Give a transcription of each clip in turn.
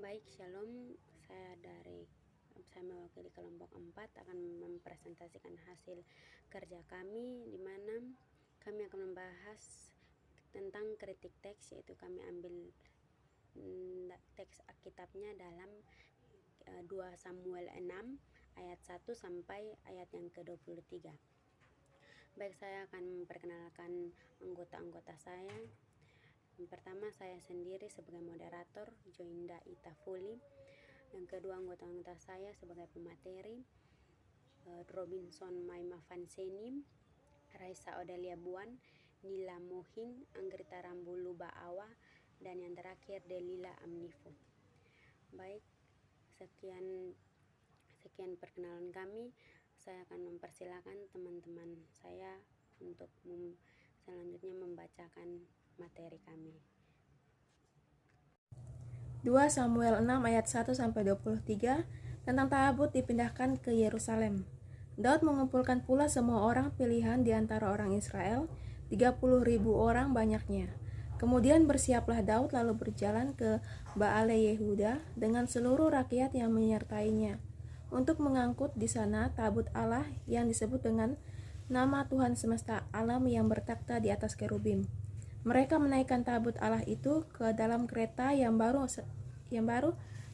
Baik, Shalom. Saya mewakili kelompok 4 akan mempresentasikan hasil kerja kami, di mana kami akan membahas tentang kritik teks, yaitu kami ambil teks Alkitabnya dalam 2 Samuel 6 ayat 1 sampai ayat yang ke-23. Baik, saya akan memperkenalkan anggota-anggota saya. Yang pertama, saya sendiri sebagai moderator, Joinda Itafuli. Yang kedua, anggota-anggota saya sebagai pemateri, Robinson Maima Vanseni, Raisa Odelia Buan, Nila Mohin, Anggrita Rambulu Baawa, dan yang terakhir Delila Amnifu. Baik, sekian perkenalan kami. Saya akan mempersilakan teman-teman saya untuk selanjutnya membacakan materi kami. 2 Samuel 6 ayat 1-23 tentang Tabut dipindahkan ke Yerusalem. Daud mengumpulkan pula semua orang pilihan di antara orang Israel, 30.000 orang banyaknya. Kemudian bersiaplah Daud lalu berjalan ke Baale Yehuda dengan seluruh rakyat yang menyertainya, untuk mengangkut di sana tabut Allah yang disebut dengan nama Tuhan semesta alam yang bertakhta di atas kerubim. Mereka menaikkan tabut Allah itu ke dalam kereta yang baru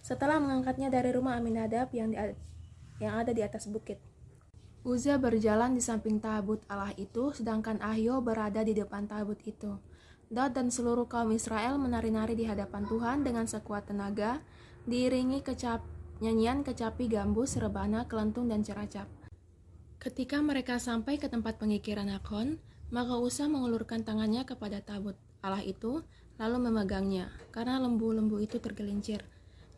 setelah mengangkatnya dari rumah Aminadab yang ada di atas bukit. Uza berjalan di samping tabut Allah itu, sedangkan Ahio berada di depan tabut itu. Daud dan seluruh kaum Israel menari-nari di hadapan Tuhan dengan sekuat tenaga, diiringi nyanyian kecapi, gambus, rebana, kelentung, dan ceracap. Ketika mereka sampai ke tempat pengikiran Hakon, maka Uza mengulurkan tangannya kepada tabut Allah itu, lalu memegangnya, karena lembu-lembu itu tergelincir.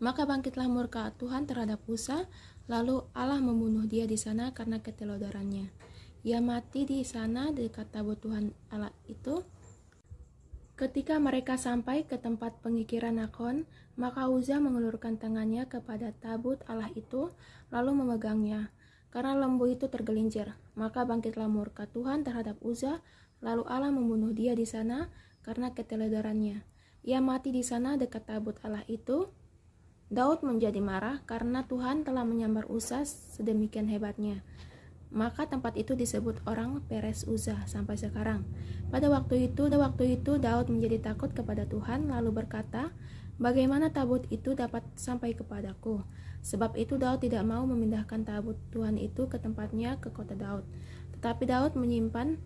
Maka bangkitlah murka Tuhan terhadap Uza, lalu Allah membunuh dia di sana karena ketelodarannya. Ia mati di sana dekat tabut Tuhan Allah itu. Ketika mereka sampai ke tempat pengikiran Hakon, maka Uza mengulurkan tangannya kepada tabut Allah itu, lalu memegangnya, karena lembu itu tergelincir. Maka bangkitlah murka Tuhan terhadap Uza, lalu Allah membunuh dia di sana karena ketelodarannya. Ia mati di sana dekat tabut Allah itu. Daud menjadi marah karena Tuhan telah menyambar Uza sedemikian hebatnya. Maka tempat itu disebut orang Peres Uza sampai sekarang. Pada waktu itu Daud menjadi takut kepada Tuhan, lalu berkata, "Bagaimana tabut itu dapat sampai kepadaku?" Sebab itu Daud tidak mau memindahkan tabut Tuhan itu ke tempatnya ke kota Daud. Tetapi Daud menyimpan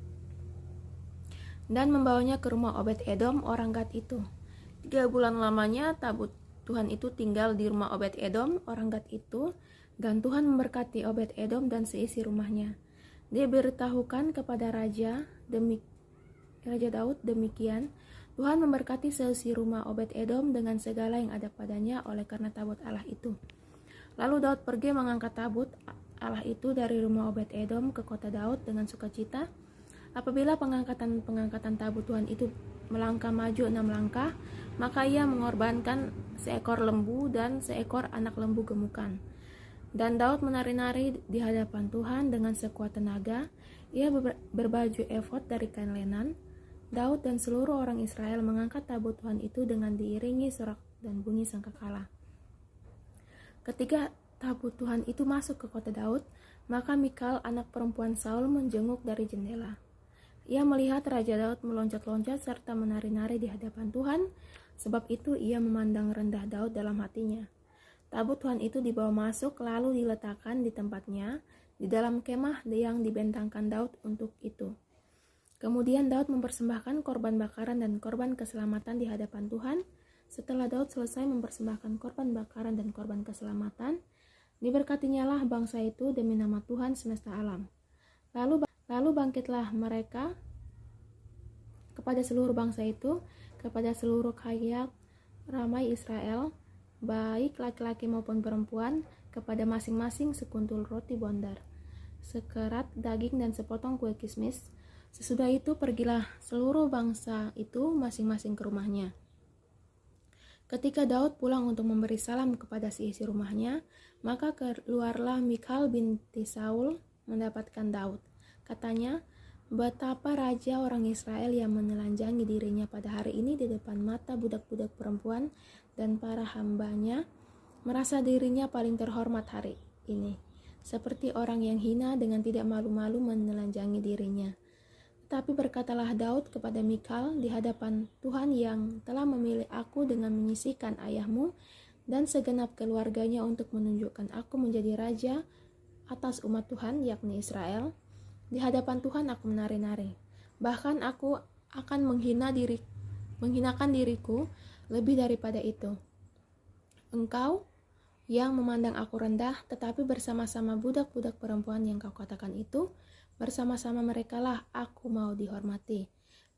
dan membawanya ke rumah Obed-Edom orang Gad itu. 3 bulan lamanya tabut Tuhan itu tinggal di rumah Obed-Edom orang Gad itu, dan Tuhan memberkati Obed-Edom dan seisi rumahnya. Dia beritahukan kepada Raja Daud demikian, Tuhan memberkati seisi rumah Obed-Edom dengan segala yang ada padanya oleh karena tabut Allah itu. Lalu Daud pergi mengangkat tabut Allah itu dari rumah Obed-Edom ke kota Daud dengan sukacita. Apabila pengangkatan tabut Tuhan itu melangkah maju 6 langkah, maka ia mengorbankan seekor lembu dan seekor anak lembu gemukan. Dan Daud menari-nari di hadapan Tuhan dengan sekuat tenaga. Ia berbaju efod dari kain lenan. Daud dan seluruh orang Israel mengangkat tabut Tuhan itu dengan diiringi sorak dan bunyi sangkakala. Ketika tabut Tuhan itu masuk ke kota Daud, maka Mikal anak perempuan Saul menjenguk dari jendela. Ia melihat Raja Daud meloncat-loncat serta menari-nari di hadapan Tuhan, sebab itu ia memandang rendah Daud dalam hatinya. Tabut Tuhan itu dibawa masuk lalu diletakkan di tempatnya di dalam kemah yang dibentangkan Daud untuk itu. Kemudian Daud mempersembahkan korban bakaran dan korban keselamatan di hadapan Tuhan. Setelah Daud selesai mempersembahkan korban bakaran dan korban keselamatan, diberkatinyalah bangsa itu demi nama Tuhan semesta alam. Lalu bangkitlah mereka kepada seluruh bangsa itu, kepada seluruh kayak ramai Israel, baik laki-laki maupun perempuan, kepada masing-masing sekuntul roti bondar, sekerat daging dan sepotong kue kismis. Sesudah itu pergilah seluruh bangsa itu masing-masing ke rumahnya. Ketika Daud pulang untuk memberi salam kepada seisi rumahnya, maka keluarlah Mikal binti Saul mendapatkan Daud. Katanya, "Betapa raja orang Israel yang menelanjangi dirinya pada hari ini di depan mata budak-budak perempuan dan para hambanya merasa dirinya paling terhormat hari ini, seperti orang yang hina dengan tidak malu-malu menelanjangi dirinya. Tapi berkatalah Daud kepada Mikal di hadapan Tuhan yang telah memilih aku dengan menyisihkan ayahmu dan segenap keluarganya untuk menunjukkan aku menjadi raja atas umat Tuhan, yakni Israel. Di hadapan Tuhan aku menari-nari. Bahkan aku akan menghinakan diriku lebih daripada itu. Engkau yang memandang aku rendah, tetapi bersama-sama budak-budak perempuan yang kau katakan itu, bersama-sama merekalah aku mau dihormati.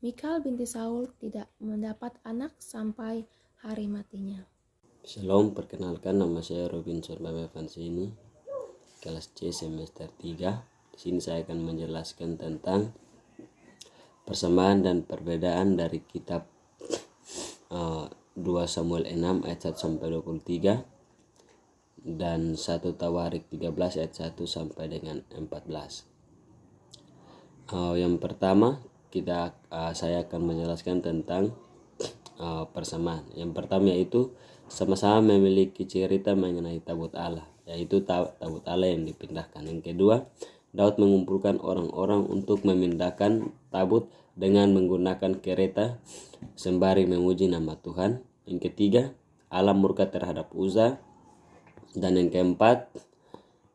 Mikal binti Saul tidak mendapat anak sampai hari matinya. Shalom, perkenalkan nama saya Robinson Bame Vansini, kelas C semester 3. Di sini saya akan menjelaskan tentang persamaan dan perbedaan dari kitab 2 Samuel 6 ayat 1 sampai 23 dan 1 Tawarik 13 ayat 1 sampai dengan 14. Yang pertama saya akan menjelaskan tentang persamaan. Yang pertama yaitu sama-sama memiliki cerita mengenai tabut Allah, yaitu tabut Allah yang dipindahkan. Yang kedua, Daud mengumpulkan orang-orang untuk memindahkan tabut dengan menggunakan kereta sembari memuji nama Tuhan. Yang ketiga, Allah murka terhadap Uza. Dan yang keempat,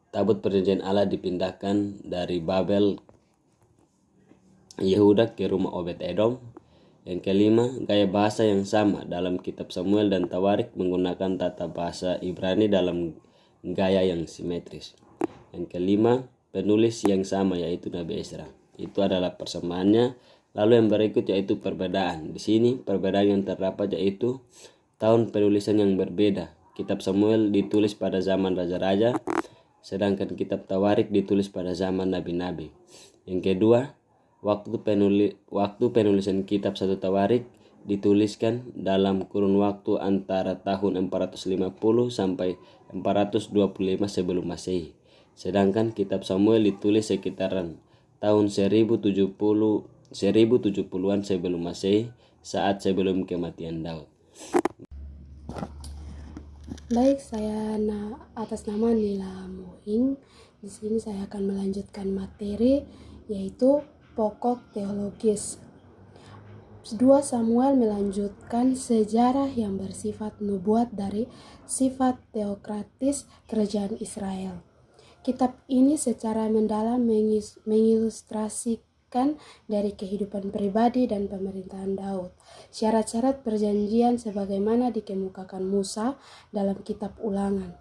tabut perjanjian Allah dipindahkan dari Babel Yehuda ke rumah Obed-Edom. Yang kelima, gaya bahasa yang sama dalam kitab Samuel dan Tawarik menggunakan tata bahasa Ibrani dalam gaya yang simetris. Yang kelima, penulis yang sama yaitu Nabi Ezra. Itu adalah persamaannya. Lalu yang berikut yaitu perbedaan. Di sini perbedaan yang terdapat yaitu tahun penulisan yang berbeda. Kitab Samuel ditulis pada zaman raja-raja, sedangkan kitab Tawarik ditulis pada zaman nabi-nabi. Yang kedua, waktu penulisan kitab 1 Tawarik dituliskan dalam kurun waktu antara tahun 450 sampai 425 sebelum Masehi. Sedangkan kitab Samuel ditulis sekitaran tahun 1070-an sebelum Masehi, saat sebelum kematian Daud. Baik, saya atas nama Nila Muing. Di sini saya akan melanjutkan materi yaitu pokok teologis. 2 Samuel melanjutkan sejarah yang bersifat nubuat dari sifat teokratis kerajaan Israel. Kitab ini secara mendalam mengilustrasikan dari kehidupan pribadi dan pemerintahan Daud, syarat-syarat perjanjian sebagaimana dikemukakan Musa dalam kitab Ulangan.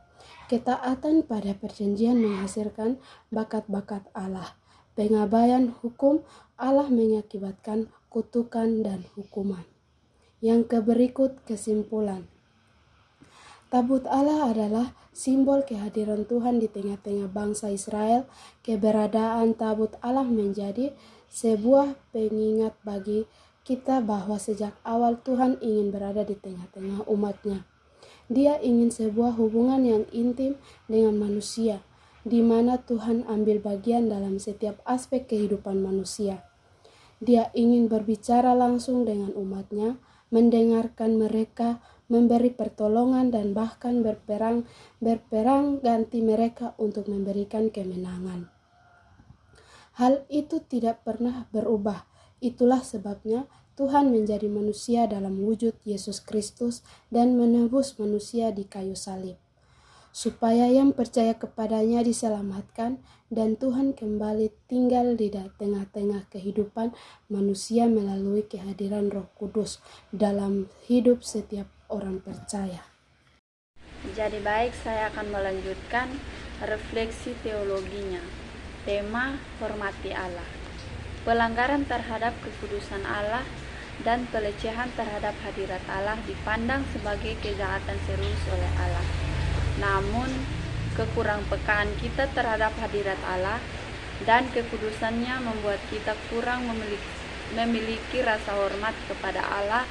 Ketaatan pada perjanjian menghasilkan bakat-bakat Allah. Pengabaian hukum Allah mengakibatkan kutukan dan hukuman. Yang berikut kesimpulan. Tabut Allah adalah simbol kehadiran Tuhan di tengah-tengah bangsa Israel. Keberadaan tabut Allah menjadi sebuah pengingat bagi kita bahwa sejak awal Tuhan ingin berada di tengah-tengah umatnya. Dia ingin sebuah hubungan yang intim dengan manusia, di mana Tuhan ambil bagian dalam setiap aspek kehidupan manusia. Dia ingin berbicara langsung dengan umatnya, mendengarkan mereka, memberi pertolongan dan bahkan berperang ganti mereka untuk memberikan kemenangan. Hal itu tidak pernah berubah. Itulah sebabnya Tuhan menjadi manusia dalam wujud Yesus Kristus dan menebus manusia di kayu salib, supaya yang percaya kepadanya diselamatkan dan Tuhan kembali tinggal di tengah-tengah kehidupan manusia melalui kehadiran Roh Kudus dalam hidup setiap orang percaya. Jadi baik, saya akan melanjutkan refleksi teologinya. Tema hormati Allah. Pelanggaran terhadap kekudusan Allah dan pelecehan terhadap hadirat Allah dipandang sebagai kejahatan serius oleh Allah. Namun, kekurangpekaan kita terhadap hadirat Allah dan kekudusannya membuat kita kurang memiliki rasa hormat kepada Allah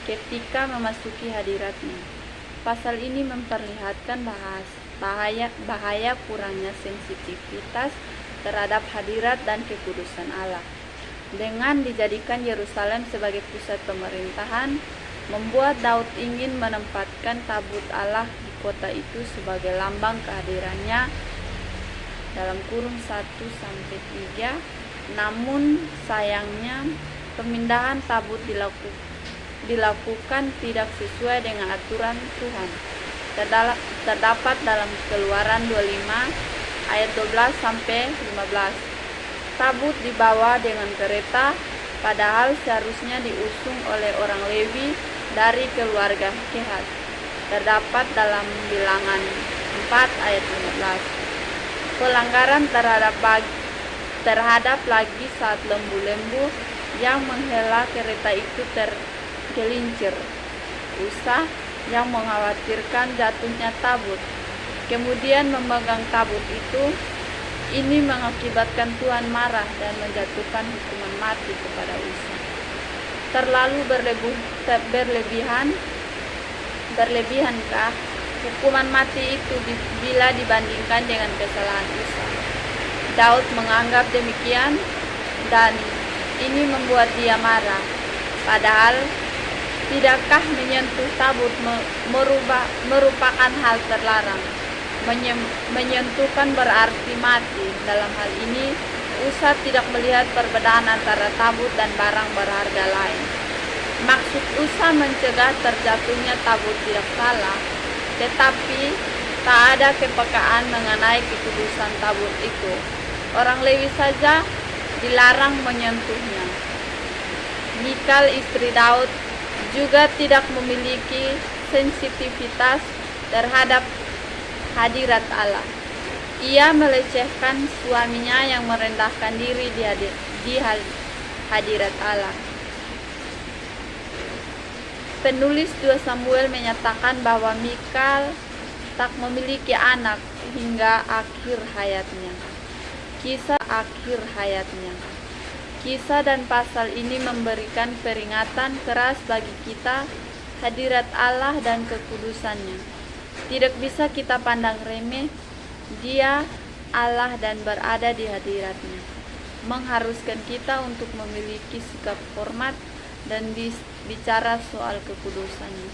ketika memasuki hadiratnya. Pasal ini memperlihatkan bahaya kurangnya sensitivitas terhadap hadirat dan kekudusan Allah. Dengan dijadikan Yerusalem sebagai pusat pemerintahan, membuat Daud ingin menempatkan tabut Allah di kota itu sebagai lambang kehadirannya dalam kurung 1-3. Namun sayangnya pemindahan tabut dilakukan tidak sesuai dengan aturan Tuhan. Terdapat dalam Keluaran 25 ayat 12-15. Tabut dibawa dengan kereta, padahal seharusnya diusung oleh orang Lewi dari keluarga Kehat. Terdapat dalam Bilangan 4 ayat 15. Pelanggaran terhadap lagi saat lembu-lembu yang menghela kereta itu tergelincir. Usa yang mengkhawatirkan jatuhnya tabut, kemudian memegang tabut itu. Ini mengakibatkan Tuhan marah dan menjatuhkan hukuman mati kepada Usa. Terlalu berlebihankah hukuman mati itu bila dibandingkan dengan kesalahan Usa? Daud menganggap demikian dan ini membuat dia marah. Padahal tidakkah menyentuh tabut merupakan hal terlarang? Menyentuhkan berarti mati. Dalam hal ini, Usa tidak melihat perbedaan antara tabut dan barang berharga lain. Maksud Usa mencegah terjatuhnya tabut tidak salah, tetapi tak ada kepekaan mengenai kekudusan tabut itu. Orang Lewi saja dilarang menyentuhnya. Mikal, istri Daud, juga tidak memiliki sensitivitas terhadap hadirat Allah. Ia melecehkan suaminya yang merendahkan diri di hadirat Allah. Penulis 2 Samuel menyatakan bahwa Mikal tak memiliki anak hingga akhir hayatnya. Kisah dan pasal ini memberikan peringatan keras bagi kita. Hadirat Allah dan kekudusannya tidak bisa kita pandang remeh. Dia Allah dan berada di hadiratnya, mengharuskan kita untuk memiliki sikap hormat dan bicara soal kekudusannya.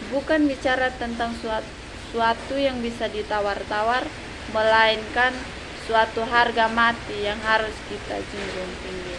Bukan bicara tentang suatu yang bisa ditawar-tawar, melainkan suatu harga mati yang harus kita junjung tinggi.